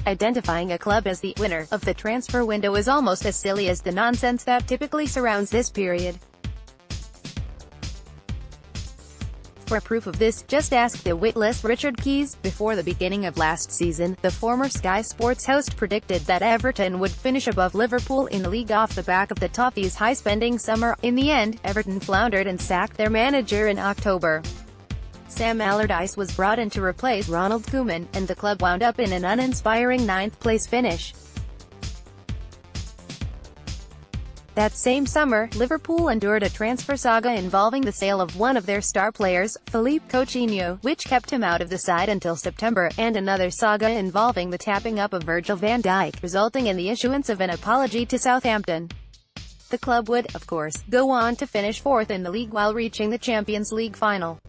Identifying a club as the winner of the transfer window is almost as silly as the nonsense that typically surrounds this period. For proof of this, just ask the witless Richard Keys. Before the beginning of last season, the former Sky Sports host predicted that Everton would finish above Liverpool in the league off the back of the Toffee's high-spending summer. In the end, Everton floundered and sacked their manager in October. Sam Allardyce was brought in to replace Ronald Koeman, and the club wound up in an uninspiring 9th-place finish. That same summer, Liverpool endured a transfer saga involving the sale of one of their star players, Philippe Coutinho, which kept him out of the side until September, and another saga involving the tapping up of Virgil van Dijk, resulting in the issuance of an apology to Southampton. The club would, of course, go on to finish 4th in the league while reaching the Champions League final.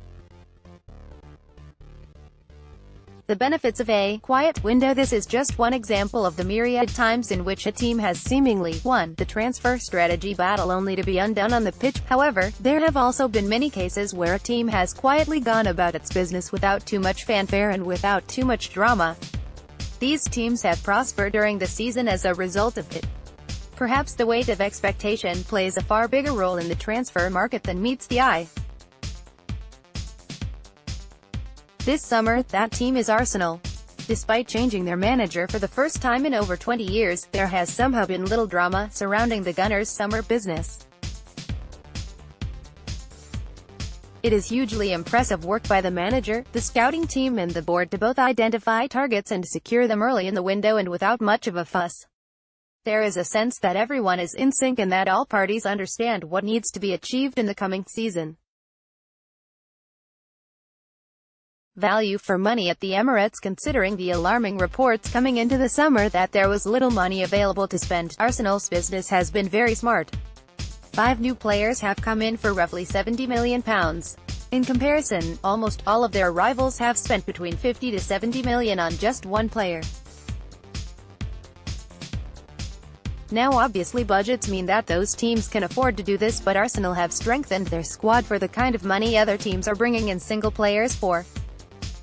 The benefits of a quiet window. This is just one example of the myriad times in which a team has seemingly won the transfer strategy battle only to be undone on the pitch. However, there have also been many cases where a team has quietly gone about its business without too much fanfare and without too much drama. These teams have prospered during the season as a result of it. Perhaps the weight of expectation plays a far bigger role in the transfer market than meets the eye. This summer, that team is Arsenal. Despite changing their manager for the first time in over 20 years, there has somehow been little drama surrounding the Gunners' summer business. It is hugely impressive work by the manager, the scouting team and the board to both identify targets and secure them early in the window and without much of a fuss. There is a sense that everyone is in sync and that all parties understand what needs to be achieved in the coming season. Value for money at the Emirates. Considering the alarming reports coming into the summer that there was little money available to spend, Arsenal's business has been very smart. 5 new players have come in for roughly £70 million. In comparison, almost all of their rivals have spent between £50 to £70 million on just one player. Now obviously budgets mean that those teams can afford to do this, but Arsenal have strengthened their squad for the kind of money other teams are bringing in single players for.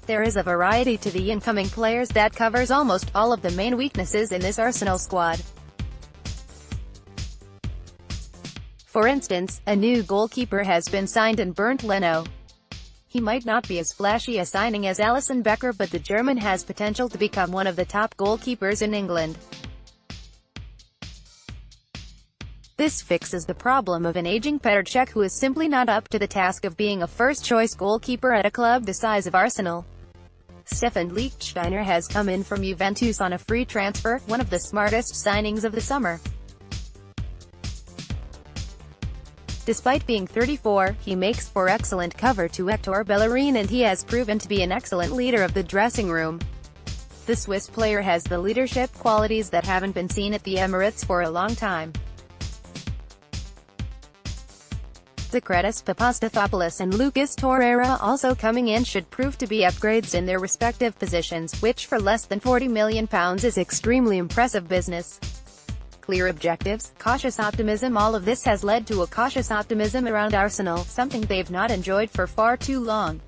There is a variety to the incoming players that covers almost all of the main weaknesses in this Arsenal squad. For instance, a new goalkeeper has been signed in Bernd Leno. He might not be as flashy a signing as Alisson Becker, but the German has potential to become one of the top goalkeepers in England. This fixes the problem of an aging Petr Cech who is simply not up to the task of being a first-choice goalkeeper at a club the size of Arsenal. Stefan Lichtsteiner has come in from Juventus on a free transfer, one of the smartest signings of the summer. Despite being 34, he makes for excellent cover to Hector Bellerin and he has proven to be an excellent leader of the dressing room. The Swiss player has the leadership qualities that haven't been seen at the Emirates for a long time. Socrates Papastathopoulos and Lucas Torreira also coming in should prove to be upgrades in their respective positions, which for less than £40 million is extremely impressive business. Clear objectives, cautious optimism. All of this has led to a cautious optimism around Arsenal, something they've not enjoyed for far too long.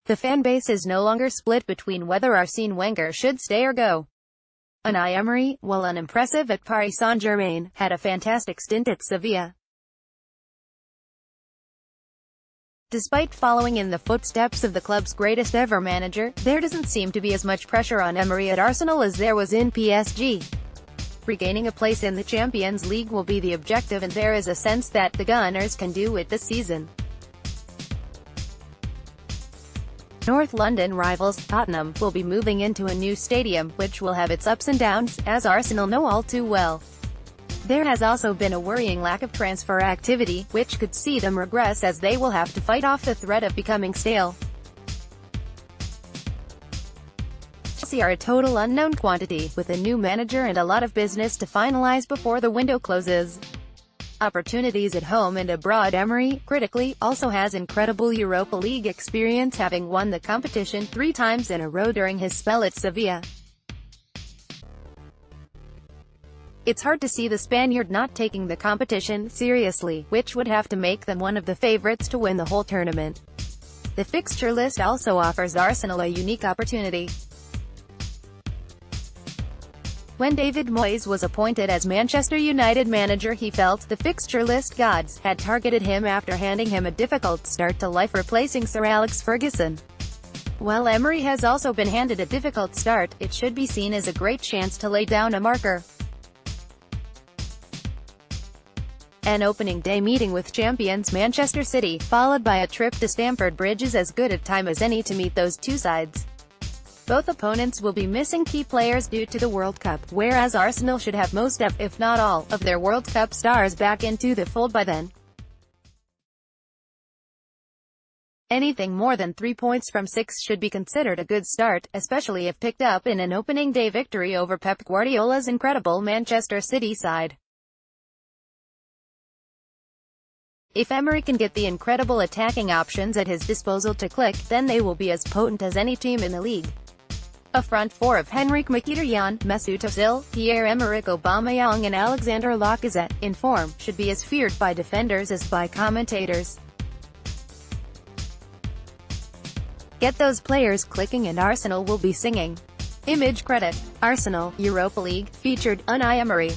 The fan base is no longer split between whether Arsene Wenger should stay or go. Unai Emery, while unimpressive at Paris Saint-Germain, had a fantastic stint at Sevilla. Despite following in the footsteps of the club's greatest ever manager, there doesn't seem to be as much pressure on Emery at Arsenal as there was in PSG. Regaining a place in the Champions League will be the objective, and there is a sense that the Gunners can do it this season. North London rivals, Tottenham, will be moving into a new stadium, which will have its ups and downs, as Arsenal know all too well. There has also been a worrying lack of transfer activity, which could see them regress as they will have to fight off the threat of becoming stale. Chelsea are a total unknown quantity, with a new manager and a lot of business to finalize before the window closes. Opportunities at home and abroad. Emery, critically, also has incredible Europa League experience, having won the competition 3 times in a row during his spell at Sevilla. It's hard to see the Spaniard not taking the competition seriously, which would have to make them one of the favourites to win the whole tournament. The fixture list also offers Arsenal a unique opportunity. When David Moyes was appointed as Manchester United manager, he felt the fixture list gods had targeted him after handing him a difficult start to life replacing Sir Alex Ferguson. While Emery has also been handed a difficult start, it should be seen as a great chance to lay down a marker. An opening day meeting with champions Manchester City, followed by a trip to Stamford Bridge, is as good a time as any to meet those two sides. Both opponents will be missing key players due to the World Cup, whereas Arsenal should have most of, if not all, of their World Cup stars back into the fold by then. Anything more than 3 points from 6 should be considered a good start, especially if picked up in an opening day victory over Pep Guardiola's incredible Manchester City side. If Emery can get the incredible attacking options at his disposal to click, then they will be as potent as any team in the league. A front four of Henrik Mkhitaryan, Mesut Ozil, Pierre-Emerick Aubameyang and Alexander Lacazette, in form, should be as feared by defenders as by commentators. Get those players clicking and Arsenal will be singing. Image credit: Arsenal, Europa League, featured, Unai Emery.